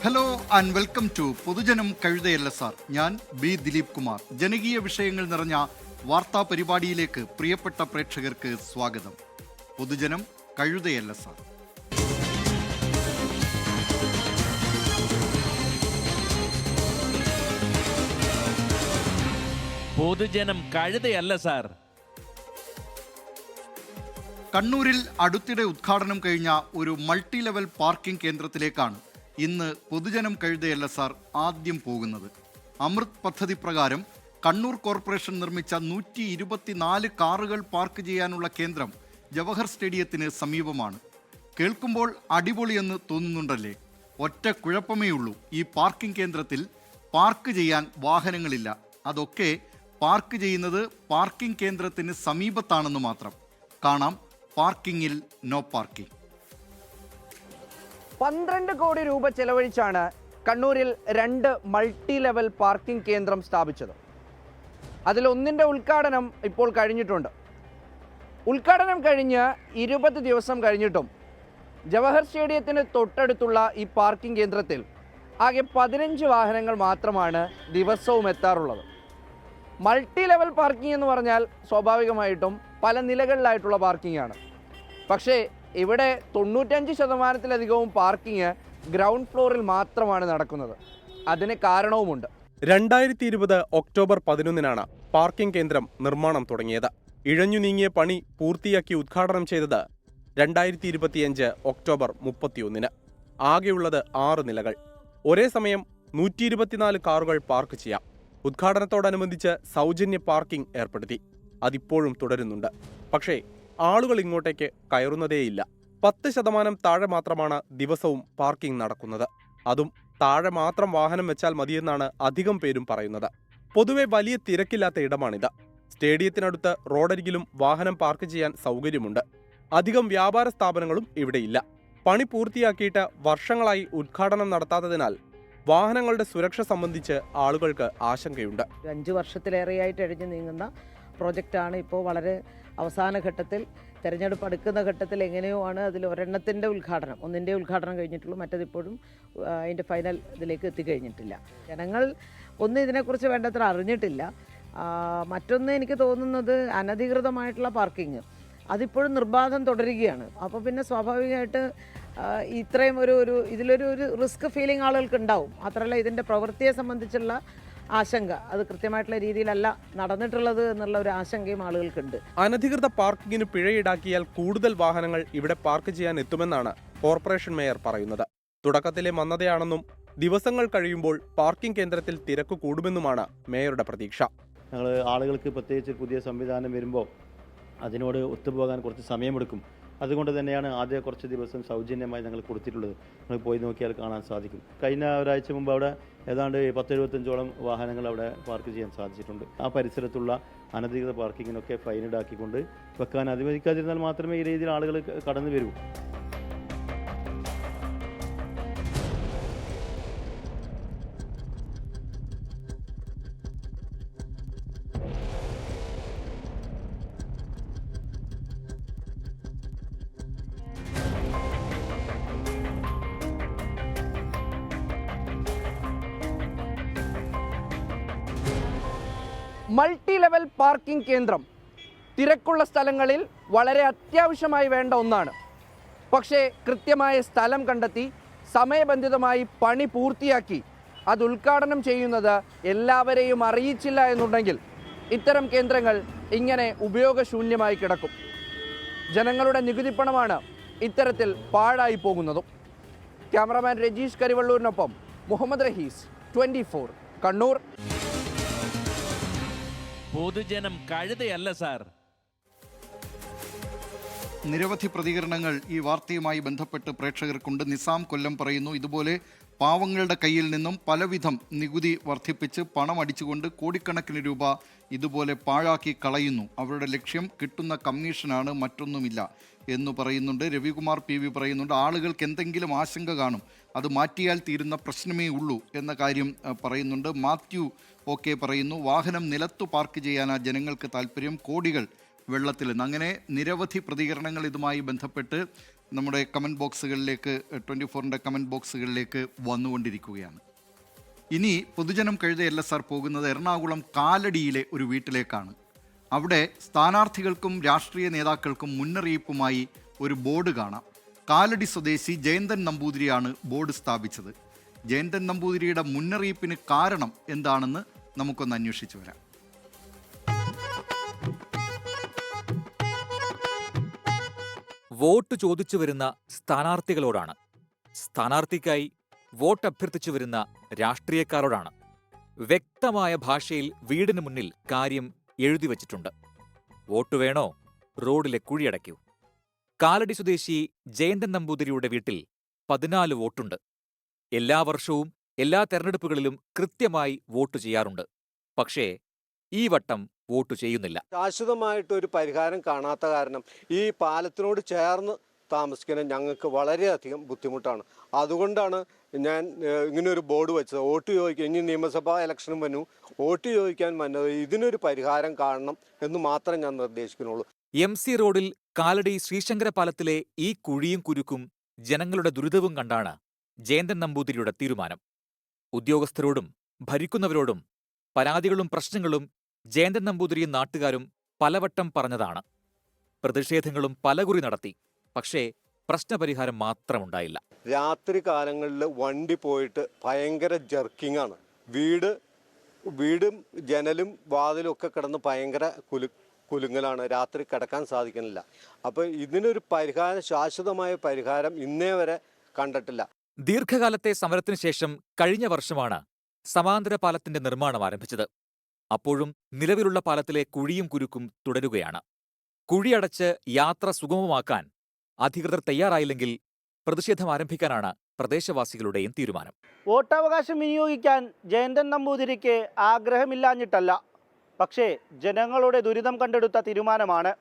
Hello and welcome to പൊതുജനം കഴുതയല്ല sir. ഞാൻ ബി ദിലീപ് കുമാർ. ജനകീയ വിഷയങ്ങൾ നിറഞ്ഞ വാർത്താ പരിപാടിയിലേക്ക് പ്രിയപ്പെട്ട പ്രേക്ഷകർക്ക് സ്വാഗതം. പൊതുജനം കഴുതയല്ല സാർ. പൊതുജനം കഴുതയല്ല സാർ. കണ്ണൂരിൽ അടുത്തിടെ ഉദ്ഘാടനം കഴിഞ്ഞ ഒരു മൾട്ടി ലെവൽ പാർക്കിംഗ് കേന്ദ്രത്തിലേക്കാണ് ഇന്ന് പൊതുജനം കഴുതയല്ല സാർ ആദ്യം പോകുന്നത്. അമൃത് പദ്ധതി പ്രകാരം കണ്ണൂർ കോർപ്പറേഷൻ നിർമ്മിച്ച 124 കാറുകൾ പാർക്ക് ചെയ്യാനുള്ള കേന്ദ്രം ജവഹർ സ്റ്റേഡിയത്തിന് സമീപമാണ്. കേൾക്കുമ്പോൾ അടിപൊളിയെന്ന് തോന്നുന്നുണ്ടല്ലേ? ഒറ്റ കുഴപ്പമേ ഉള്ളൂ, ഈ പാർക്കിംഗ് കേന്ദ്രത്തിൽ പാർക്ക് ചെയ്യാൻ വാഹനങ്ങളില്ല. അതൊക്കെ പാർക്ക് ചെയ്യുന്നത് പാർക്കിംഗ് കേന്ദ്രത്തിന് സമീപത്താണെന്ന് മാത്രം. കാണാം പാർക്കിങ്ങിൽ നോ പാർക്കിംഗ്. 12 കോടി രൂപ ചെലവഴിച്ചാണ് കണ്ണൂരിൽ 2 മൾട്ടി ലെവൽ പാർക്കിംഗ് കേന്ദ്രം സ്ഥാപിച്ചത്. അതിലൊന്നിൻ്റെ ഉദ്ഘാടനം ഇപ്പോൾ കഴിഞ്ഞിട്ടുണ്ട്. ഉദ്ഘാടനം കഴിഞ്ഞ് 20 ദിവസം കഴിഞ്ഞിട്ടും ജവഹർ സ്റ്റേഡിയത്തിന് തൊട്ടടുത്തുള്ള ഈ പാർക്കിംഗ് കേന്ദ്രത്തിൽ ആകെ 15 വാഹനങ്ങൾ മാത്രമാണ് ദിവസവും എത്താറുള്ളത്. മൾട്ടി ലെവൽ പാർക്കിംഗ് എന്ന് പറഞ്ഞാൽ സ്വാഭാവികമായിട്ടും പല നിലകളിലായിട്ടുള്ള പാർക്കിംഗ് ആണ്. പക്ഷേ ഇവിടെ 95% പാർക്കിംഗ് ഗ്രൗണ്ട് ഫ്ലോറിൽ മാത്രമാണ് നടക്കുന്നത്. അതിന് കാരണവുമുണ്ട്. 2020 ഒക്ടോബർ 11 പാർക്കിംഗ് കേന്ദ്രം നിർമ്മാണം തുടങ്ങിയത്. ഇഴഞ്ഞു നീങ്ങിയ പണി പൂർത്തിയാക്കി ഉദ്ഘാടനം ചെയ്തത് 2025 ഒക്ടോബർ 31. ആകെയുള്ളത് 6 നിലകൾ. ഒരേ സമയം 124 കാറുകൾ പാർക്ക് ചെയ്യാം. ഉദ്ഘാടനത്തോടനുബന്ധിച്ച് സൗജന്യ പാർക്കിംഗ് ഏർപ്പെടുത്തി. അതിപ്പോഴും തുടരുന്നുണ്ട്. പക്ഷേ ആളുകൾ ഇങ്ങോട്ടേക്ക് കയറുന്നതേയില്ല. 10% താഴെ മാത്രമാണ് ദിവസവും പാർക്കിംഗ് നടക്കുന്നത്. അതും താഴെ മാത്രം വാഹനം വെച്ചാൽ മതിയെന്നാണ് അധികം പേരും പറയുന്നത്. പൊതുവെ വലിയ തിരക്കില്ലാത്ത ഇടമാണിത്. സ്റ്റേഡിയത്തിനടുത്ത് റോഡരികിലും വാഹനം പാർക്ക് ചെയ്യാൻ സൗകര്യമുണ്ട്. അധികം വ്യാപാര സ്ഥാപനങ്ങളും ഇവിടെയില്ല. പണി പൂർത്തിയാക്കിയിട്ട് വർഷങ്ങളായി ഉദ്ഘാടനം നടത്താത്തതിനാൽ വാഹനങ്ങളുടെ സുരക്ഷ സംബന്ധിച്ച് ആളുകൾക്ക് ആശങ്കയുണ്ട്. 5 വർഷത്തിലേറെയായിട്ട് എഴിഞ്ഞു നീങ്ങുന്ന പ്രോജക്റ്റാണ്. ഇപ്പോൾ വളരെ അവസാന ഘട്ടത്തിൽ, തെരഞ്ഞെടുപ്പ് അടുക്കുന്ന ഘട്ടത്തിൽ എങ്ങനെയോ ആണ് അതിൽ ഒരെണ്ണത്തിൻ്റെ ഉദ്ഘാടനം, ഒന്നിൻ്റെ ഉദ്ഘാടനം കഴിഞ്ഞിട്ടുള്ളൂ. മറ്റതിപ്പോഴും അതിൻ്റെ ഫൈനൽ ഇതിലേക്ക് എത്തിക്കഴിഞ്ഞിട്ടില്ല. ജനങ്ങൾ ഇതിനെക്കുറിച്ച് വേണ്ടത്ര അറിഞ്ഞിട്ടില്ല. മറ്റൊന്ന് എനിക്ക് തോന്നുന്നത് അനധികൃതമായിട്ടുള്ള പാർക്കിങ് അതിപ്പോഴും നിർബാധം തുടരുകയാണ്. അപ്പോൾ പിന്നെ സ്വാഭാവികമായിട്ട് ഇത്രയും ഇതിലൊരു റിസ്ക് ഫീലിംഗ് ആളുകൾക്ക് ഉണ്ടാവും. മാത്രമല്ല ഇതിൻ്റെ പ്രവൃത്തിയെ സംബന്ധിച്ചുള്ള ആശങ്ക, അത് കൃത്യമായിട്ടുള്ള രീതിയിലല്ല നടന്നിട്ടുള്ളത് എന്നുള്ള ഒരു ആശങ്കയും ആളുകൾക്കുണ്ട്. അനധികൃത പാർക്കിങ്ങിന് പിഴ ഈടാക്കിയാൽ കൂടുതൽ വാഹനങ്ങൾ ഇവിടെ പാർക്ക് ചെയ്യാൻ എത്തുമെന്നാണ് കോർപ്പറേഷൻ മേയർ പറയുന്നത്. തുടക്കത്തിലെ മന്ദതയാണെന്നും ദിവസങ്ങൾ കഴിയുമ്പോൾ പാർക്കിംഗ് കേന്ദ്രത്തിൽ തിരക്ക് കൂടുമെന്നുമാണ് മേയറുടെ പ്രതീക്ഷ. ഞങ്ങൾ ആളുകൾക്ക് പ്രത്യേകിച്ച് പുതിയ സംവിധാനം വരുമ്പോൾ അതിനോട് ഒത്തുപോകാൻ കുറച്ച് സമയമെടുക്കും. അതുകൊണ്ട് തന്നെയാണ് ആദ്യ കുറച്ച് ദിവസം സൗജന്യമായി ഞങ്ങൾ കൊടുത്തിട്ടുള്ളത്. നിങ്ങൾ പോയി നോക്കിയാൽ കാണാൻ സാധിക്കും. കഴിഞ്ഞ ഒരാഴ്ച മുമ്പ് അവിടെ ഏതാണ്ട് 10-75ഓളം വാഹനങ്ങൾ അവിടെ പാർക്ക് ചെയ്യാൻ സാധിച്ചിട്ടുണ്ട്. ആ പരിസരത്തുള്ള അനധികൃത പാർക്കിങ്ങിനൊക്കെ ഫൈൻ ഈടാക്കിക്കൊണ്ട് വെക്കാൻ അനുവദിക്കാതിരുന്നാൽ മാത്രമേ ഈ രീതിയിൽ ആളുകൾ കടന്നു വരൂ. മൾട്ടി ലെവൽ പാർക്കിംഗ് കേന്ദ്രം തിരക്കുള്ള സ്ഥലങ്ങളിൽ വളരെ അത്യാവശ്യമായി വേണ്ട ഒന്നാണ്. പക്ഷേ കൃത്യമായ സ്ഥലം കണ്ടെത്തി സമയബന്ധിതമായി പണി പൂർത്തിയാക്കി അത് ഉദ്ഘാടനം ചെയ്യുന്നത് എല്ലാവരെയും അറിയിച്ചില്ല എന്നുണ്ടെങ്കിൽ ഇത്തരം കേന്ദ്രങ്ങൾ ഇങ്ങനെ ഉപയോഗശൂന്യമായി കിടക്കും. ജനങ്ങളുടെ നികുതി പണമാണ് ഇത്തരത്തിൽ പാഴായി പോകുന്നതും. ക്യാമറാമാൻ രജീഷ് കരിവള്ളൂരിനൊപ്പം മുഹമ്മദ് റഹീസ്, 24 കണ്ണൂർ. പൊതുജനം കഴുതയല്ല സാർ. നിരവധി പ്രതികരണങ്ങൾ ഈ വാർത്തയുമായി ബന്ധപ്പെട്ട് പ്രേക്ഷകർക്കുണ്ട്. നിസാം കൊല്ലം പറയുന്നു, ഇതുപോലെ പാവങ്ങളുടെ കയ്യിൽ നിന്നും പലവിധം നികുതി വർദ്ധിപ്പിച്ച് പണം അടിച്ചുകൊണ്ട് കോടിക്കണക്കിന് രൂപ ഇതുപോലെ പാഴാക്കി കളയുന്നു. അവരുടെ ലക്ഷ്യം കിട്ടുന്ന കമ്മീഷനാണ്, മറ്റൊന്നുമില്ല എന്ന് പറയുന്നുണ്ട്. രവികുമാർ PV പറയുന്നുണ്ട്, ആളുകൾക്ക് എന്തെങ്കിലും ആശങ്ക കാണും, അത് മാറ്റിയാൽ തീരുന്ന പ്രശ്നമേ ഉള്ളൂ എന്ന കാര്യം പറയുന്നുണ്ട്. മാത്യു പറയുന്നു, വാഹനം നിലത്തു പാർക്ക് ചെയ്യാനാ ജനങ്ങൾക്ക് താല്പര്യം, കോടികൾ വെള്ളത്തിൽ നിന്ന്. അങ്ങനെ നിരവധി പ്രതികരണങ്ങൾ ഇതുമായി ബന്ധപ്പെട്ട് നമ്മുടെ കമൻറ്റ് ബോക്സുകളിലേക്ക് 24-ൻ്റെ കമൻറ്റ് ബോക്സുകളിലേക്ക് വന്നുകൊണ്ടിരിക്കുകയാണ്. ഇനി പൊതുജനം കഴുത LSR പോകുന്നത് എറണാകുളം കാലടിയിലെ ഒരു വീട്ടിലേക്കാണ്. അവിടെ സ്ഥാനാർത്ഥികൾക്കും രാഷ്ട്രീയ നേതാക്കൾക്കും മുന്നറിയിപ്പുമായി ഒരു ബോർഡ് കാണാം. കാലടി സ്വദേശി ജയന്തൻ നമ്പൂതിരിയാണ് ബോർഡ് സ്ഥാപിച്ചത്. ജയന്തൻ നമ്പൂതിരിയുടെ മുന്നറിയിപ്പിന് കാരണം എന്താണെന്ന് നമുക്കൊന്ന് അന്വേഷിച്ചു വരാം. വോട്ട് ചോദിച്ചു വരുന്ന സ്ഥാനാർത്ഥികളോടാണ്. സ്ഥാനാർത്ഥിക്കായി വോട്ട് അഭ്യർത്ഥിച്ചു വരുന്ന രാഷ്ട്രീയക്കാരോടാണ്. വ്യക്തമായ ഭാഷയിൽ വീടിന് മുന്നിൽ കാര്യം എഴുതി വച്ചിട്ടുണ്ട്. വോട്ട് വേണോ? റോഡിലെ കുഴിയടയ്ക്കൂ. കാലടി സ്വദേശി ജയന്തൻ നമ്പൂതിരിയുടെ വീട്ടിൽ 14 വോട്ടുണ്ട്. എല്ലാ വർഷവും എല്ലാ തെരഞ്ഞെടുപ്പുകളിലും കൃത്യമായി വോട്ട് ചെയ്യാറുണ്ട്. പക്ഷേ ഈ വട്ടം വോട്ട് ചെയ്യുന്നില്ല. ശാശ്വതമായിട്ടൊരു പരിഹാരം കാണാത്ത കാരണം ഈ പാലത്തിനോട് ചേർന്ന് താമസിക്കുന്ന ഞങ്ങൾക്ക് വളരെയധികം ബുദ്ധിമുട്ടാണ്. അതുകൊണ്ടാണ് ഞാൻ ഇങ്ങനൊരു ബോർഡ് വെച്ചത്. വോട്ട് ചോദിക്കാൻ ഇനി നിയമസഭാ ഇലക്ഷനും വന്നു, വോട്ട് ചോദിക്കാൻ വന്നത് ഇതിനൊരു പരിഹാരം കാണണം എന്ന് മാത്രം ഞാൻ നിർദ്ദേശിക്കുന്നുള്ളൂ. MC റോഡിൽ കാലടി ശ്രീശങ്കര പാലത്തിലെ ഈ കുഴിയും കുരുക്കും ജനങ്ങളുടെ ദുരിതവും കണ്ടാണ് ജയന്തൻ നമ്പൂതിരിയുടെ തീരുമാനം. ഉദ്യോഗസ്ഥരോടും ഭരിക്കുന്നവരോടും പരാതികളും പ്രശ്നങ്ങളും ജയന്തൻ നമ്പൂതിരിയും നാട്ടുകാരും പലവട്ടം പറഞ്ഞതാണ്. പ്രതിഷേധങ്ങളും പലകുറി നടത്തി. പക്ഷേ പ്രശ്നപരിഹാരം മാത്രമുണ്ടായില്ല. രാത്രി കാലങ്ങളിൽ വണ്ടി പോയിട്ട് ഭയങ്കര ജർക്കിംഗ് ആണ്. വീടും ജനലും വാതിലും ഒക്കെ കിടന്ന് ഭയങ്കര കുലുങ്ങലാണ്. രാത്രി കിടക്കാൻ സാധിക്കുന്നില്ല. അപ്പോൾ ഇതിനൊരു പരിഹാരം, ശാശ്വതമായ പരിഹാരം ഇന്നേ വരെ കണ്ടിട്ടില്ല. ദീർഘകാലത്തെ സമരത്തിനു ശേഷം കഴിഞ്ഞ വർഷമാണ് സമാന്തര പാലത്തിന്റെ നിർമ്മാണം ആരംഭിച്ചത്. അപ്പോഴും നിലവിലുള്ള പാലത്തിലെ കുഴിയും കുരുക്കും തുടരുകയാണ്. കുഴിയടച്ച് യാത്ര സുഗമമാക്കാൻ അധികൃതർ തയ്യാറായില്ലെങ്കിൽ പ്രതിഷേധം ആരംഭിക്കാനാണ് പ്രദേശവാസികളുടെയും തീരുമാനം. വോട്ടവകാശം വിനിയോഗിക്കാൻ ജയന്തൻ നമ്പൂതിരിക്ക് ആഗ്രഹമില്ലാഞ്ഞിട്ടല്ല, പക്ഷേ ജനങ്ങളുടെ ദുരിതം കണ്ടെടുത്ത തീരുമാനമാണ്.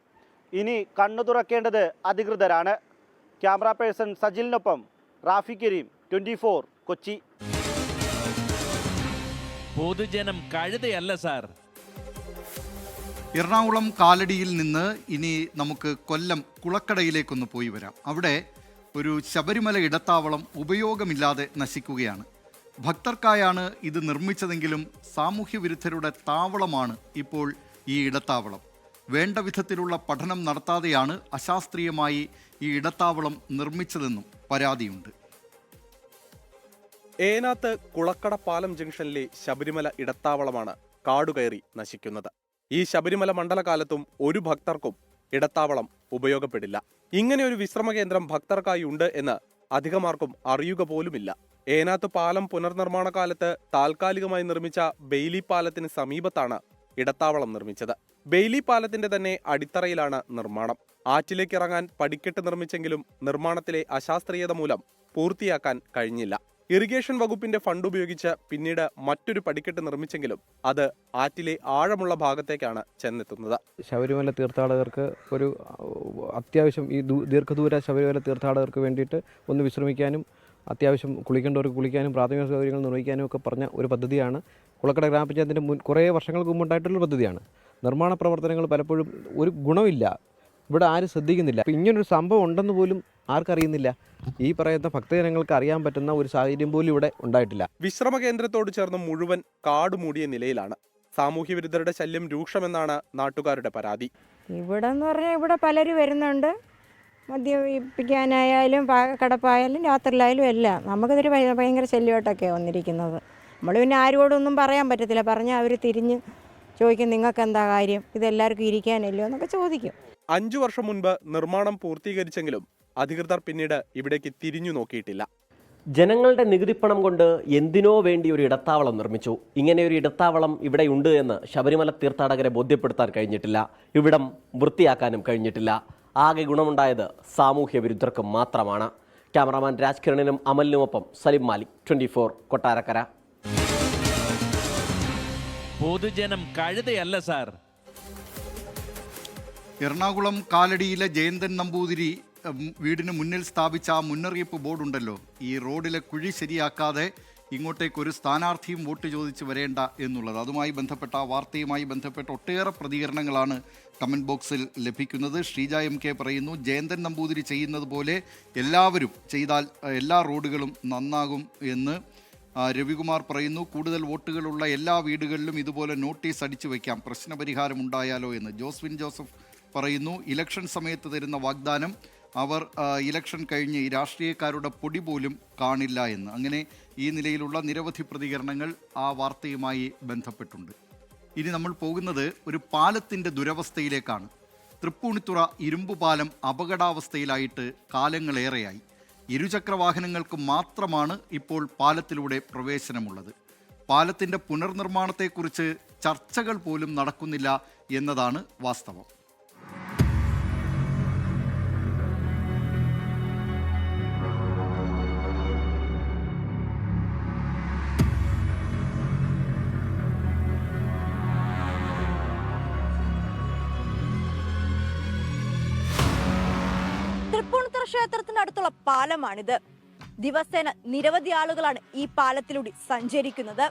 ഇനി കണ്ണു തുറക്കേണ്ടത് അധികൃതരാണ്. ക്യാമറ പേഴ്സൺ സജിലിനൊപ്പം റാഫി കരീം, 24 കൊച്ചി. പൊതുജനം കഴുതയല്ല സാർ. എറണാകുളം കാലടിയിൽ നിന്ന് ഇനി നമുക്ക് കൊല്ലം കുളക്കടയിലേക്കൊന്ന് പോയി വരാം. അവിടെ ഒരു ശബരിമല ഇടത്താവളം ഉപയോഗമില്ലാതെ നശിക്കുകയാണ്. ഭക്തർക്കായാണ് ഇത് നിർമ്മിച്ചതെങ്കിലും സാമൂഹ്യ വിരുദ്ധരുടെ താവളമാണ് ഇപ്പോൾ ഈ ഇടത്താവളം. വേണ്ട വിധത്തിലുള്ള പഠനം നടത്താതെയാണ് അശാസ്ത്രീയമായി ഈ ഇടത്താവളം നിർമ്മിച്ചതെന്നും പരാതിയുണ്ട്. ഏനാത്ത് കുളക്കട പാലം ജംഗ്ഷനിലെ ശബരിമല ഇടത്താവളമാണ് കാടുകയറി നശിക്കുന്നത്. ഈ ശബരിമല മണ്ഡലകാലത്തും ഒരു ഭക്തർക്കും ഇടത്താവളം ഉപയോഗപ്പെടില്ല. ഇങ്ങനെ ഒരു വിശ്രമ കേന്ദ്രം ഭക്തർക്കായി ഉണ്ട് എന്ന് അധികമാർക്കും അറിയുക പോലുമില്ല. ഏനാത്ത് പാലം പുനർനിർമ്മാണ കാലത്ത് താൽക്കാലികമായി നിർമ്മിച്ച ബെയ്ലി പാലത്തിന് സമീപത്താണ് ഇടത്താവളം നിർമ്മിച്ചത്. ബെയ്ലി പാലത്തിന്റെ തന്നെ അടിത്തറയിലാണ് നിർമ്മാണം. ആറ്റിലേക്ക് ഇറങ്ങാൻ പടിക്കെട്ട് നിർമ്മിച്ചെങ്കിലും നിർമ്മാണത്തിലെ അശാസ്ത്രീയത മൂലം പൂർത്തിയാക്കാൻ കഴിഞ്ഞില്ല. ഇറിഗേഷൻ വകുപ്പിന്റെ ഫണ്ട് ഉപയോഗിച്ച് പിന്നീട് മറ്റൊരു പടിക്കെട്ട് നിർമ്മിച്ചെങ്കിലും അത് ആറ്റിലെ ആഴമുള്ള ഭാഗത്തേക്കാണ് ചെന്നെത്തുന്നത്. ശബരിമല തീർത്ഥാടകർക്ക് ഒരു അത്യാവശ്യം ഈ ദീർഘദൂര ശബരിമല തീർത്ഥാടകർക്ക് വേണ്ടിയിട്ട് ഒന്ന് വിശ്രമിക്കാനും അത്യാവശ്യം കുളിക്കേണ്ടവർക്ക് കുളിക്കാനും പ്രാഥമിക സൗകര്യങ്ങൾ നിർവഹിക്കാനും ഒക്കെ പറഞ്ഞ ഒരു പദ്ധതിയാണ് കുളക്കട ഗ്രാമപഞ്ചായത്തിൻ്റെ കുറേ വർഷങ്ങൾക്ക് മുമ്പുണ്ടായിട്ടുള്ള പദ്ധതിയാണ്. നിർമ്മാണ പ്രവർത്തനങ്ങൾ പലപ്പോഴും ഒരു ഗുണമില്ല, ഇവിടെ ആരും ശ്രദ്ധിക്കുന്നില്ല. ഇപ്പം ഇങ്ങനൊരു സംഭവം ഉണ്ടെന്ന് പോലും ആർക്കറിയുന്നില്ല. ഈ പറയുന്ന ഭക്തജനങ്ങൾക്ക് അറിയാൻ പറ്റുന്ന ഒരു സാഹചര്യം പോലും ഇവിടെ ഉണ്ടായിട്ടില്ല. വിശ്രമ കേന്ദ്രത്തോട് ചേർന്ന് മുഴുവൻ കാട് മൂടിയ നിലയിലാണ്. സാമൂഹ്യ വിരുദ്ധരുടെ ശല്യം രൂക്ഷമെന്നാണ് നാട്ടുകാരുടെ പരാതി. ഇവിടെ എന്ന് പറഞ്ഞാൽ ഇവിടെ പലരും വരുന്നുണ്ട്, മദ്യപിക്കാനായാലും കടപ്പായാലും രാത്രിയിലായാലും എല്ലാം. നമുക്കിതൊരു ഭയങ്കര ശല്യമായിട്ടൊക്കെയാണ് വന്നിരിക്കുന്നത്. നമ്മൾ പിന്നെ ആരോടൊന്നും പറയാൻ പറ്റത്തില്ല. പറഞ്ഞാൽ അവർ തിരിഞ്ഞ് ചോദിക്കും, നിങ്ങൾക്ക് എന്താ കാര്യം, ഇതെല്ലാവർക്കും ഇരിക്കാനല്ലോ എന്നൊക്കെ ചോദിക്കും. 5 വർഷം മുൻപ് നിർമ്മാണം പൂർത്തീകരിച്ചെങ്കിലും അധികൃതർ പിന്നീട് ഇവിടേക്ക് തിരിഞ്ഞു നോക്കിയിട്ടില്ല. ജനങ്ങളുടെ നികുതിപ്പണം കൊണ്ട് എന്തിനോ വേണ്ടി ഒരു ഇടത്താവളം നിർമ്മിച്ചു. ഇങ്ങനെ ഒരു ഇടത്താവളം ഇവിടെയുണ്ട് എന്ന് ശബരിമല തീർത്ഥാടകരെ ബോധ്യപ്പെടുത്താൻ കഴിഞ്ഞിട്ടില്ല. ഇവിടം വൃത്തിയാക്കാനും കഴിഞ്ഞിട്ടില്ല. ആകെ ഗുണമുണ്ടായത് സാമൂഹ്യ വിരുദ്ധർക്ക് മാത്രമാണ്. ക്യാമറാമാൻ രാജ്കിരണിനും അമലിനുമൊപ്പം സലിം മാലിക്, 24 കൊട്ടാരക്കര. പൊതുജനം കഴുതയല്ല സാർ. എറണാകുളം കാലടിയിലെ ജയന്തൻ നമ്പൂതിരി വീടിന് മുന്നിൽ സ്ഥാപിച്ച ആ മുന്നറിയിപ്പ് ബോർഡുണ്ടല്ലോ, ഈ റോഡിലെ കുഴി ശരിയാക്കാതെ ഇങ്ങോട്ടേക്ക് ഒരു സ്ഥാനാർത്ഥിയും വോട്ട് ചോദിച്ച് വരേണ്ട എന്നുള്ളത്. അതുമായി ബന്ധപ്പെട്ട ആ വാർത്തയുമായി ബന്ധപ്പെട്ട ഒട്ടേറെ പ്രതികരണങ്ങളാണ് കമൻറ്റ് ബോക്സിൽ ലഭിക്കുന്നത്. ശ്രീജ MK പറയുന്നു, ജയന്തൻ നമ്പൂതിരി ചെയ്യുന്നത് പോലെ എല്ലാവരും ചെയ്താൽ എല്ലാ റോഡുകളും നന്നാകും എന്ന്. രവികുമാർ പറയുന്നു, കൂടുതൽ വോട്ടുകളുള്ള എല്ലാ വീടുകളിലും ഇതുപോലെ നോട്ടീസ് അടിച്ചു വയ്ക്കാം, പ്രശ്നപരിഹാരം ഉണ്ടായാലോ എന്ന്. ജോസ്വിൻ ജോസഫ് പറയുന്നു, ഇലക്ഷൻ സമയത്ത് തരുന്ന വാഗ്ദാനം അവർ ഇലക്ഷൻ കഴിഞ്ഞ് ഈ രാഷ്ട്രീയക്കാരുടെ പൊടി പോലും കാണില്ല എന്ന്. അങ്ങനെ ഈ നിലയിലുള്ള നിരവധി പ്രതികരണങ്ങൾ ആ വാർത്തയുമായി ബന്ധപ്പെട്ടുണ്ട്. ഇനി നമ്മൾ പോകുന്നത് ഒരു പാലത്തിൻ്റെ ദുരവസ്ഥയിലേക്കാണ്. തൃപ്പൂണിത്തുറ ഇരുമ്പുപാലം അപകടാവസ്ഥയിലായിട്ട് കാലങ്ങളേറെയായി. ഇരുചക്രവാഹനങ്ങൾക്ക് മാത്രമാണ് ഇപ്പോൾ പാലത്തിലൂടെ പ്രവേശനമുള്ളത്. പാലത്തിൻ്റെ പുനർനിർമ്മാണത്തെക്കുറിച്ച് ചർച്ചകൾ പോലും നടക്കുന്നില്ല എന്നതാണ് വാസ്തവം. തൃപ്പൂണിത്തുറ ക്ഷേത്രത്തിനടുത്തുള്ള പാലമാണിത്. ദിവസേന നിരവധി ആളുകളാണ് ഈ പാലത്തിലൂടെ സഞ്ചരിക്കുന്നത്.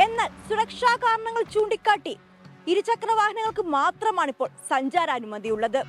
എന്നാൽ സുരക്ഷാ കാരണങ്ങൾ ചൂണ്ടിക്കാട്ടി ഇരുചക്ര വാഹനങ്ങൾക്ക് മാത്രമാണ് ഇപ്പോൾ സഞ്ചാരാനുമതിയുള്ളത്.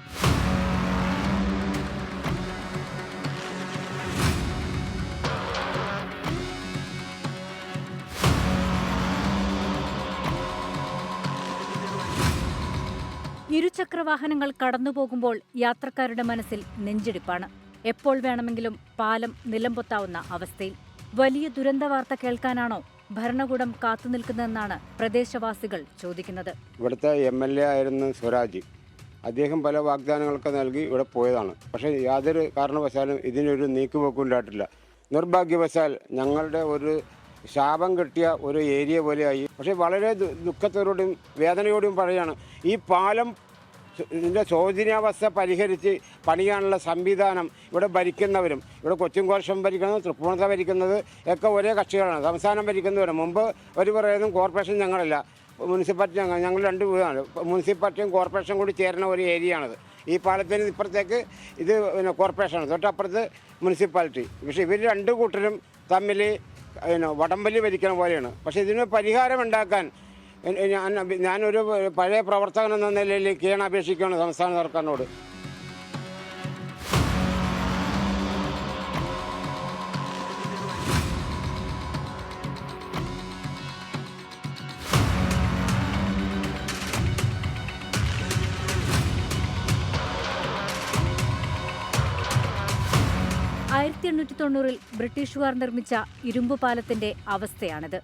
ഇരുചക്രവാഹനങ്ങൾ കടന്നുപോകുമ്പോൾ യാത്രക്കാരുടെ മനസ്സിൽ നെഞ്ചിടിപ്പാണ്. എപ്പോൾ വേണമെങ്കിലും പാലം നിലംപൊത്താവുന്ന അവസ്ഥയിൽ. വലിയ ദുരന്ത വാർത്ത കേൾക്കാനാണോ ഭരണകൂടം കാത്തുനിൽക്കുന്നതെന്നാണ് പ്രദേശവാസികൾ ചോദിക്കുന്നത്. ഇവിടുത്തെ MLA ആയിരുന്ന സ്വരാജ്, അദ്ദേഹം പല വാഗ്ദാനങ്ങളൊക്കെ നൽകി ഇവിടെ പോയതാണ്. പക്ഷേ യാതൊരു കാരണവശാലും ഇതിനൊരു നീക്കുപോക്കുണ്ടായിട്ടില്ല. നിർഭാഗ്യവശാൽ ഞങ്ങളുടെ ഒരു ശാപം കിട്ടിയ ഒരു ഏരിയ പോലെയായി. പക്ഷേ വളരെ ദുഃഖത്തോടും വേദനയോടും പറയുകയാണ്, ഈ പാലം ഇതിൻ്റെ ശോചനീയാവസ്ഥ പരിഹരിച്ച് പണിയാനുള്ള സംവിധാനം ഇവിടെ ഭരിക്കുന്നവരും, ഇവിടെ കൊച്ചിൻ കോർപ്പറേഷൻ ഭരിക്കുന്നത്, തൃപ്പൂണിത്തുറ ഭരിക്കുന്നത് ഒക്കെ ഒരേ കക്ഷികളാണ്. സംസ്ഥാനം ഭരിക്കുന്നവരും. മുമ്പ് ഒരു പറയുന്നതും കോർപ്പറേഷൻ ഞങ്ങളല്ല, മുനിസിപ്പാലിറ്റി ഞങ്ങൾ രണ്ട് വീടാണ്. മുനിസിപ്പാലിറ്റിയും കോർപ്പറേഷൻ കൂടി ചേരുന്ന ഒരു ഏരിയയാണിത്. ഈ പാലത്തിന് ഇപ്പുറത്തേക്ക് ഇത് കോർപ്പറേഷനാണ്, തൊട്ടപ്പുറത്ത് മുനിസിപ്പാലിറ്റി. പക്ഷേ ഇവർ രണ്ട് കൂട്ടരും തമ്മിൽ വടംവലി ഭരിക്കുന്ന പോലെയാണ്. പക്ഷേ ഇതിന് പരിഹാരം ഉണ്ടാക്കാൻ ഞാനൊരു പഴയ പ്രവർത്തകൻ എന്ന നിലയിൽ അപേക്ഷിക്കുകയാണ് സംസ്ഥാന സർക്കാരിനോട്. ൽ ബ്രിട്ടീഷുകാർ നിർമ്മിച്ച ഇരുമ്പുപാലത്തിന്റെ അവസ്ഥയാണിത്.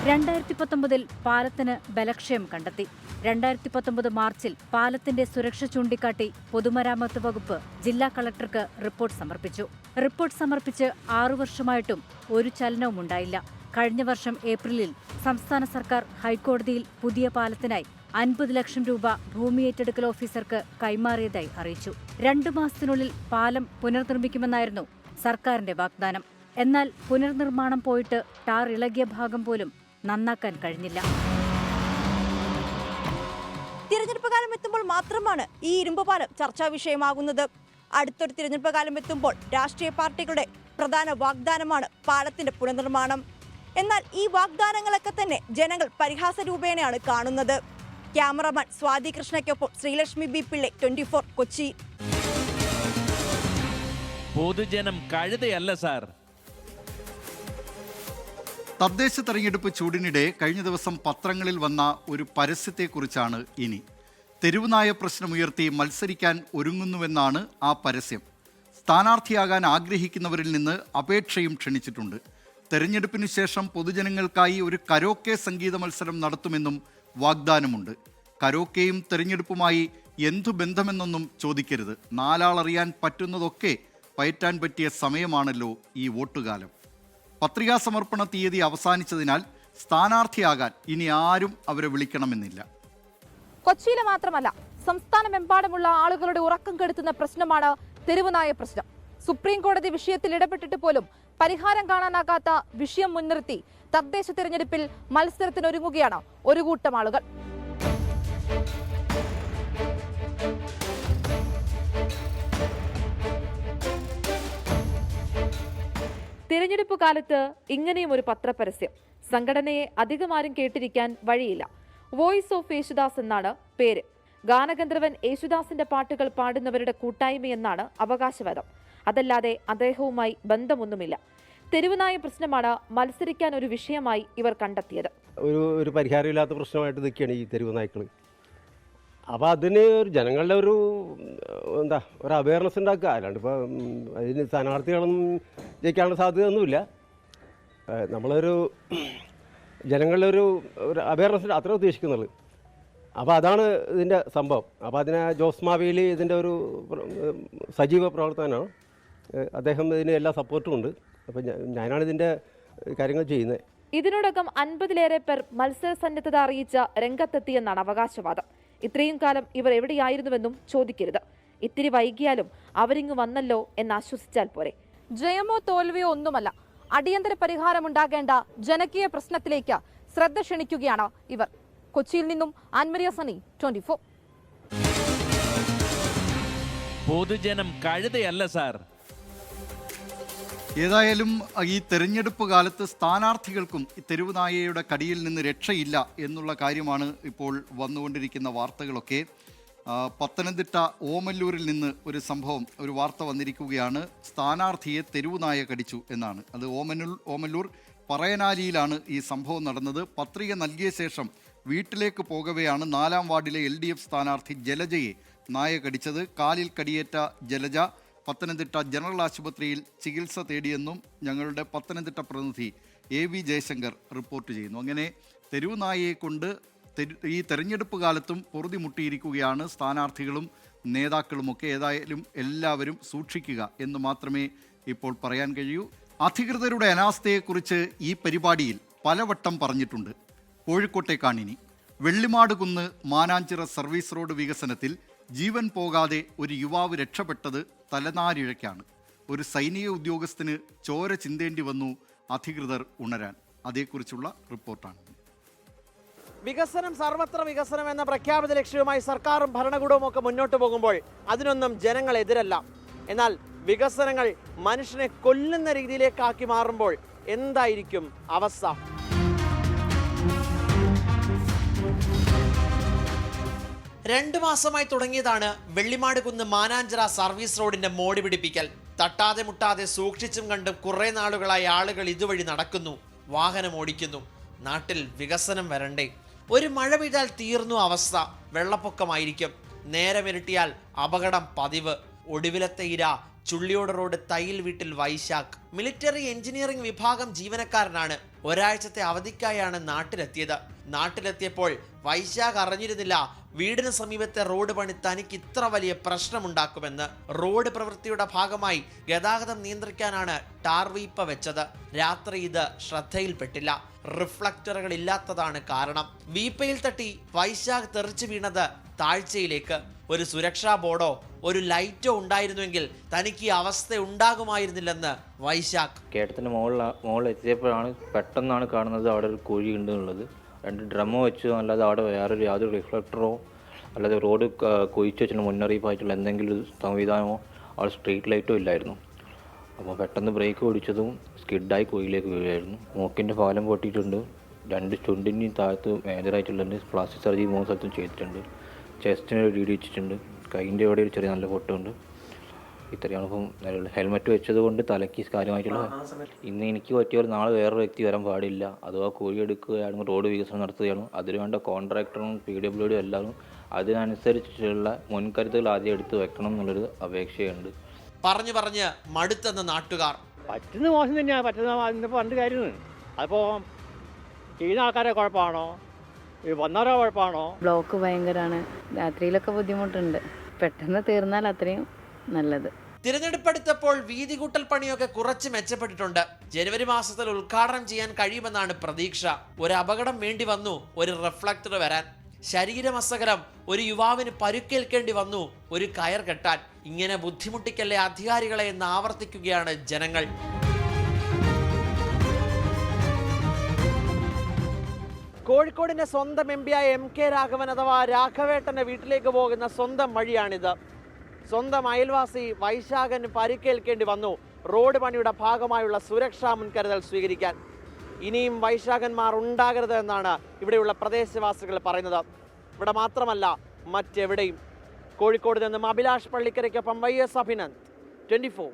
2019 പാലത്തിന് ബലക്ഷയം കണ്ടെത്തി. 2019 മാർച്ചിൽ പാലത്തിന്റെ സുരക്ഷ ചൂണ്ടിക്കാട്ടി പൊതുമരാമത്ത് വകുപ്പ് ജില്ലാ കളക്ടർക്ക് റിപ്പോർട്ട് സമർപ്പിച്ചു. റിപ്പോർട്ട് സമർപ്പിച്ച് 6 വർഷമായിട്ടും ഒരു ചലനവും ഉണ്ടായില്ല. കഴിഞ്ഞ വർഷം ഏപ്രിലിൽ സംസ്ഥാന സർക്കാർ ഹൈക്കോടതിയിൽ പുതിയ പാലത്തിനായി 50 ലക്ഷം രൂപ ഭൂമി ഏറ്റെടുക്കൽ ഓഫീസർക്ക് കൈമാറിയതായി അറിയിച്ചു. 2 മാസത്തിനുള്ളിൽ പാലം പുനർനിർമ്മിക്കുമെന്നായിരുന്നു സർക്കാരിന്റെ വാഗ്ദാനം. എന്നാൽ പുനർനിർമ്മാണം പോയിട്ട് ടാർ ഇളകിയ ഭാഗം പോലും നന്നാക്കാൻ കഴിഞ്ഞില്ല. തിരഞ്ഞെടുപ്പ് കാലം എത്തുമ്പോൾ മാത്രമാണ് ഈ ഇരുമ്പുപാലം ചർച്ചാ വിഷയമാകുന്നത്. അടുത്തൊരു തിരഞ്ഞെടുപ്പ് കാലം എത്തുമ്പോൾ രാഷ്ട്രീയ പാർട്ടികളുടെ പ്രധാന വാഗ്ദാനമാണ് പാലത്തിന്റെ പുനർനിർമ്മാണം. എന്നാൽ ഈ വാഗ്ദാനങ്ങളൊക്കെ തന്നെ ജനങ്ങൾ പരിഹാസ രൂപേണയാണ് കാണുന്നത്. ക്യാമറമാൻ സ്വാതി കൃഷ്ണയ്ക്കൊപ്പം ശ്രീലക്ഷ്മി ബി പിള്ളെ, 24 കൊച്ചി. പൊതുജനം കഴുതയല്ല സാർ. തദ്ദേശ തെരഞ്ഞെടുപ്പ് ചൂടിനിടെ കഴിഞ്ഞ ദിവസം പത്രങ്ങളിൽ വന്ന ഒരു പരസ്യത്തെക്കുറിച്ചാണ് ഇനി. തെരുവുനായ പ്രശ്നമുയർത്തി മത്സരിക്കാൻ ഒരുങ്ങുന്നുവെന്നാണ് ആ പരസ്യം. സ്ഥാനാർത്ഥിയാകാൻ ആഗ്രഹിക്കുന്നവരിൽ നിന്ന് അപേക്ഷയും ക്ഷണിച്ചിട്ടുണ്ട്. തെരഞ്ഞെടുപ്പിനു ശേഷം പൊതുജനങ്ങൾക്കായി ഒരു കരോക്കെ സംഗീത മത്സരം നടത്തുമെന്നും വാഗ്ദാനമുണ്ട്. കരോക്കെയും തെരഞ്ഞെടുപ്പുമായി എന്തു ബന്ധമെന്നൊന്നും ചോദിക്കരുത്. നാലാളറിയാൻ പറ്റുന്നതൊക്കെ പയറ്റാൻ പറ്റിയ സമയമാണല്ലോ ഈ വോട്ടുകാലം. പത്രികാ സമർപ്പണ തീയതി അവസാനിച്ചതിനാൽ സ്ഥാനാർത്ഥിയാകാൻ ഇനി ആരും അവരെ വിളിക്കണമെന്നില്ല. കൊച്ചിയിലെ മാത്രമല്ല, സംസ്ഥാനമെമ്പാടുമുള്ള ആളുകളുടെ ഉറക്കം കെടുത്തുന്ന പ്രശ്നമാണ് തെരുവുനായ പ്രശ്നം. സുപ്രീം കോടതി വിഷയത്തിൽ ഇടപെട്ടിട്ട് പോലും പരിഹാരം കാണാനാകാത്ത വിഷയം മുൻനിർത്തി തദ്ദേശ തെരഞ്ഞെടുപ്പിൽ മത്സരത്തിനൊരുങ്ങുകയാണ് ഒരു കൂട്ടം ആളുകൾ. തിരഞ്ഞെടുപ്പ് കാലത്ത് ഇങ്ങനെയും ഒരു പത്രപരസ്യം. സംഘടനയെ അധികമാരും കേട്ടിരിക്കാൻ വഴിയില്ല. വോയിസ് ഓഫ് യേശുദാസ് എന്നാണ് പേര്. ഗാനഗന്ധർവൻ യേശുദാസിന്റെ പാട്ടുകൾ പാടുന്നവരുടെ കൂട്ടായ്മയെന്നാണ് അവകാശവാദം. അതല്ലാതെ അദ്ദേഹവുമായി ബന്ധമൊന്നുമില്ല. തെരുവുനായ പ്രശ്നമാണ് മത്സരിക്കാൻ ഒരു വിഷയമായി ഇവർ കണ്ടെത്തിയത്. ഒരു പരിഹാരമില്ലാത്ത പ്രശ്നമായിട്ട് നിൽക്കുകയാണ് ഈ തെരുവ് നായ്ക്കൾ. അപ്പോൾ അതിന് ഒരു ജനങ്ങളുടെ ഒരു അവയർനെസ് ഉണ്ടാക്കുക. അല്ലാണ്ട് ഇപ്പോൾ അതിന് സ്ഥാനാർത്ഥികളൊന്നും ജയിക്കാനുള്ള സാധ്യതയൊന്നുമില്ല. നമ്മളൊരു ജനങ്ങളുടെ ഒരു അവയർനെസ് അത്ര ഉദ്ദേശിക്കുന്നുള്ളൂ. അപ്പോൾ അതാണ് ഇതിൻ്റെ സംഭവം. അപ്പോൾ അതിനെ ജോസ് മാവേലി ഇതിൻ്റെ ഒരു സജീവ പ്രവർത്തനമാണ്. അദ്ദേഹം ഇതിന് എല്ലാ സപ്പോർട്ടും ഉണ്ട്. അപ്പോൾ ഞാനാണ് ഇതിൻ്റെ കാര്യങ്ങൾ ചെയ്യുന്നത്. ഇതിനോടകം 50-ലേറെ പേർ മത്സര സന്നദ്ധത അറിയിച്ച രംഗത്തെത്തിയെന്നാണ് അവകാശവാദം. ഇത്രയും കാലം ഇവർ എവിടെയായിരുന്നുവെന്നും ചോദിക്കരുത്. ഇത്തിരി വൈകിയാലും അവരിങ്ങ് വന്നല്ലോ എന്ന് ആശ്വസിച്ചാൽ പോരെ. ജയമോ തോൽവിയോ ഒന്നുമല്ല, അടിയന്തര പരിഹാരമുണ്ടാകേണ്ട ജനകീയ പ്രശ്നത്തിലേക്ക് ശ്രദ്ധ ക്ഷണിക്കുകയാണ് ഇവർ. കൊച്ചിയിൽ നിന്നും ആൻമരിയ സണി, 24. പൊതുജനം കഴുതയല്ല സാർ. ഏതായാലും ഈ തെരഞ്ഞെടുപ്പ് കാലത്ത് സ്ഥാനാർത്ഥികൾക്കും ഈ തെരുവുനായയുടെ കടിയിൽ നിന്ന് രക്ഷയില്ല എന്നുള്ള കാര്യമാണ് ഇപ്പോൾ വന്നുകൊണ്ടിരിക്കുന്ന വാർത്തകളൊക്കെ. പത്തനംതിട്ട ഓമല്ലൂരിൽ നിന്ന് ഒരു വാർത്ത വന്നിരിക്കുകയാണ്. സ്ഥാനാർത്ഥിയെ തെരുവുനായ കടിച്ചു എന്നാണ്. അത് ഓമല്ലൂർ പറയനാലിയിലാണ് ഈ സംഭവം നടന്നത്. പത്രിക നൽകിയ ശേഷം വീട്ടിലേക്ക് പോകവെയാണ് 4-ാം വാർഡിലെ LDF സ്ഥാനാർത്ഥി ജലജയെ നായ കടിച്ചത്. കാലിൽ കടിയേറ്റ ജലജ പത്തനംതിട്ട ജനറൽ ആശുപത്രിയിൽ ചികിത്സ തേടിയെന്നും ഞങ്ങളുടെ പത്തനംതിട്ട പ്രതിനിധി AV ജയശങ്കർ റിപ്പോർട്ട് ചെയ്യുന്നു. അങ്ങനെ തെരുവുനായയെ കൊണ്ട് ഈ തെരഞ്ഞെടുപ്പ് കാലത്തും പൊറുതി മുട്ടിയിരിക്കുകയാണ് സ്ഥാനാർത്ഥികളും നേതാക്കളുമൊക്കെ. ഏതായാലും എല്ലാവരും സൂക്ഷിക്കുക എന്ന് മാത്രമേ ഇപ്പോൾ പറയാൻ കഴിയൂ. അധികൃതരുടെ അനാസ്ഥയെക്കുറിച്ച് ഈ പരിപാടിയിൽ പലവട്ടം പറഞ്ഞിട്ടുണ്ട്. കോഴിക്കോട്ടേക്കാണിനി. വെള്ളിമാട് കുന്ന് മാനാഞ്ചിറ സർവീസ് റോഡ് വികസനത്തിൽ ജീവൻ പോകാതെ ഒരു യുവാവ് രക്ഷപ്പെട്ടത് തലനാരിഴയ്ക്കാണ്. ഒരു സൈനിക ഉദ്യോഗസ്ഥന് ചോര ചിന്തേണ്ടി വന്നു അധികൃതർ ഉണരാൻ. അതേക്കുറിച്ചുള്ള റിപ്പോർട്ടാണ്. വികസനം സർവത്ര വികസനം എന്ന പ്രഖ്യാപിത ലക്ഷ്യവുമായി സർക്കാരും ഭരണകൂടവും ഒക്കെ മുന്നോട്ട് പോകുമ്പോൾ അതിനൊന്നും ജനങ്ങൾ എതിരല്ല. എന്നാൽ വികസനങ്ങൾ മനുഷ്യനെ കൊല്ലുന്ന രീതിയിലേക്കാക്കി മാറുമ്പോൾ എന്തായിരിക്കും അവസ്ഥ? രണ്ടു മാസമായി തുടങ്ങിയതാണ് വെള്ളിമാട് കുന്ന് മാനാഞ്ചിറ സർവീസ് റോഡിന്റെ മോടി പിടിപ്പിക്കൽ. തട്ടാതെ മുട്ടാതെ സൂക്ഷിച്ചും കണ്ടും കുറെ നാളുകളായി ആളുകൾ ഇതുവഴി നടക്കുന്നു, വാഹനം ഓടിക്കുന്നു. നാട്ടിൽ വികസനം വരണ്ടേ? ഒരു മഴ പെയ്താൽ തീർന്നു അവസ്ഥ. വെള്ളപ്പൊക്കമായിരിക്കും. നേരമിരട്ടിയാൽ അപകടം പതിവ്. ഒടുവിലത്തെ ഇര ചുള്ളിയോട് റോഡ് തയ്യിൽ വീട്ടിൽ വൈശാഖ്. മിലിറ്ററി എഞ്ചിനീയറിംഗ് വിഭാഗം ജീവനക്കാരനാണ്. ഒരാഴ്ചത്തെ അവധിക്കായാണ് നാട്ടിലെത്തിയപ്പോൾ വൈശാഖ് അറിഞ്ഞിരുന്നില്ല വീടിന് സമീപത്തെ റോഡ് പണി തനിക്ക് ഇത്ര വലിയ പ്രശ്നമുണ്ടാക്കുമെന്ന്. റോഡ് പ്രവൃത്തിയുടെ ഭാഗമായി ഗതാഗതം നിയന്ത്രിക്കാനാണ് ടാർ വീപ്പ വെച്ചത്. രാത്രി ഇത് ശ്രദ്ധയിൽപ്പെട്ടില്ല. റിഫ്ലക്ടറുകൾ ഇല്ലാത്തതാണ് കാരണം. വീപ്പയിൽ തട്ടി വൈശാഖ് തെറിച്ചു വീണത് താഴ്ചയിലേക്ക്. ഒരു സുരക്ഷാ ബോർഡോ ഒരു ലൈറ്റോ ഉണ്ടായിരുന്നുവെങ്കിൽ തനിക്ക് ഈ അവസ്ഥ ഉണ്ടാകുമായിരുന്നില്ലെന്ന് വൈശാഖ്. കേട്ടത്തിന് മുകളിൽ എത്തിയപ്പോഴാണ് പെട്ടെന്നാണ് കാണുന്നത് അവിടെ ഒരു കുഴി ഉണ്ട് എന്നുള്ളത്. 2 ഡ്രമ്മോ വെച്ചു, അല്ലാതെ അവിടെ യാതൊരു റിഫ്ലക്ടറോ അല്ലാതെ റോഡ് കുഴിച്ച് വെച്ചിട്ട് മുന്നറിയിപ്പായിട്ടുള്ള എന്തെങ്കിലും സംവിധാനമോ അവിടെ സ്ട്രീറ്റ് ലൈറ്റോ ഇല്ലായിരുന്നു. അപ്പോൾ പെട്ടെന്ന് ബ്രേക്ക് ഓടിച്ചതും സ്കിഡായി കുഴിയിലേക്ക് വീഴുമായിരുന്നു. മൂക്കിൻ്റെ പാലം പൊട്ടിയിട്ടുണ്ട്. 2 ചുണ്ടിൻ്റെയും താഴത്ത് മേജറായിട്ടുള്ളത്. പ്ലാസ്റ്റിക് സർജറി 3 സ്ഥലത്തും ചെയ്തിട്ടുണ്ട്. ചെസ്റ്റിന് ഒരു ഡീഡി വെച്ചിട്ടുണ്ട്. കൈൻ്റെ അവിടെ ഒരു ചെറിയ നല്ല പൊട്ടുണ്ട്. ഇത്രയാണ് ഇപ്പം നിലവിൽ. ഹെൽമെറ്റ് വെച്ചത് കൊണ്ട് തലയ്ക്ക് കാര്യമായിട്ടുള്ള. ഇന്ന് എനിക്ക് പറ്റിയ പോലെ നാളെ വേറൊരു വ്യക്തി വരാൻ പാടില്ല. അഥവാ കുഴിയെടുക്കുകയാണെങ്കിൽ റോഡ് വികസനം നടത്തുകയാണ്. അതിനുവേണ്ട കോൺട്രാക്ടറും PWD എല്ലാവരും അതിനനുസരിച്ചുള്ള മുൻകരുതൽ ആദ്യം എടുത്ത് വെക്കണം എന്നുള്ളൊരു അപേക്ഷയുണ്ട്. പറഞ്ഞ് മടുത്തെന്ന നാട്ടുകാർ. പറ്റുന്ന മോശം തന്നെയാണ്. പറ്റുന്ന പറഞ്ഞ കാര്യമാണ്. അതിപ്പോൾ ചെയ്യുന്ന ആൾക്കാരെ കുഴപ്പമാണോ വന്നവരോ കുഴപ്പമാണോ? ബ്ലോക്ക് ഭയങ്കരമാണ്. രാത്രിയിലൊക്കെ ബുദ്ധിമുട്ടുണ്ട്. പെട്ടെന്ന് തീർന്നാൽ അത്രയും നല്ലത്. തിരഞ്ഞെടുപ്പെടുത്തപ്പോൾ വീതി കൂട്ടൽ പണിയൊക്കെ കുറച്ച് മെച്ചപ്പെട്ടിട്ടുണ്ട്. ജനുവരി മാസത്തിൽ ഉദ്ഘാടനം ചെയ്യാൻ കഴിയുമെന്നാണ് പ്രതീക്ഷ. ഒരു അപകടം വേണ്ടി വന്നു ഒരു റിഫ്ലക്ടർ വരാൻ. ശരീരമസകലം ഒരു യുവാവിന് പരുക്കേൽക്കേണ്ടി വന്നു ഒരു കയർ കെട്ടാൻ. ഇങ്ങനെ ബുദ്ധിമുട്ടിക്കല്ലേ അധികാരികളെ എന്ന് ആവർത്തിക്കുകയാണ് ജനങ്ങൾ. കോഴിക്കോടിന്റെ സ്വന്തം MP MK രാഘവൻ അഥവാ രാഘവേട്ടന്റെ വീട്ടിലേക്ക് പോകുന്ന സ്വന്തം വഴിയാണിത്. സ്വന്തം അയൽവാസി വൈശാഖന് പരിക്കേൽക്കേണ്ടി വന്നു. റോഡ് പണിയുടെ ഭാഗമായുള്ള സുരക്ഷാ മുൻകരുതൽ സ്വീകരിക്കാൻ. ഇനിയും വൈശാഖന്മാർ ഉണ്ടാകരുത് എന്നാണ് ഇവിടെയുള്ള പ്രദേശവാസികൾ പറയുന്നത്. ഇവിടെ മാത്രമല്ല, മറ്റെവിടെയും. കോഴിക്കോട് നിന്നും അഭിലാഷ് പള്ളിക്കരയ്ക്കൊപ്പം YS അഭിനന്ദ്, 24.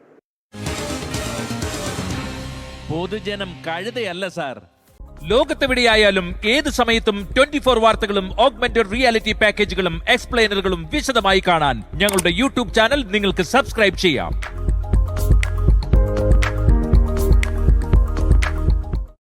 പൊതുജനം കഴുതയല്ല സാർ. ലോകത്തെവിടെയായാലും ഏത് സമയത്തും 24 വാർത്തകളും ഓഗ്മെന്റഡ് റിയാലിറ്റി പാക്കേജുകളും എക്സ്പ്ലെയിനറുകളും വിശദമായി കാണാൻ ഞങ്ങളുടെ യൂട്യൂബ് ചാനൽ നിങ്ങൾക്ക് സബ്സ്ക്രൈബ് ചെയ്യാം.